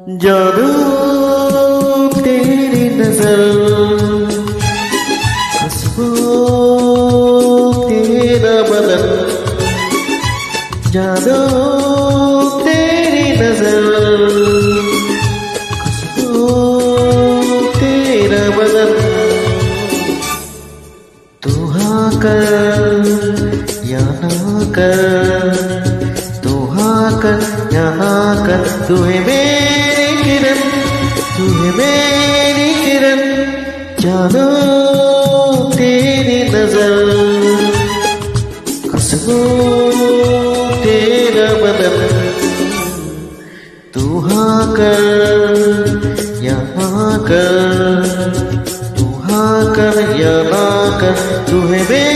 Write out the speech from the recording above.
जादू तेरी नजर, खुशबू तेरा बदन, जादू तेरी नजर, खुशबू तेरा बदन। तू हाँ कर या ना कर, तू हाँ कर या ना कर, तू है मेरी किरण, तू है मेरी किरण, जादू तेरी नजर, खुशबू तेरा बदन। तू हाँ कर या ना कर, तू हाँ कर या ना कर, तू है मेरी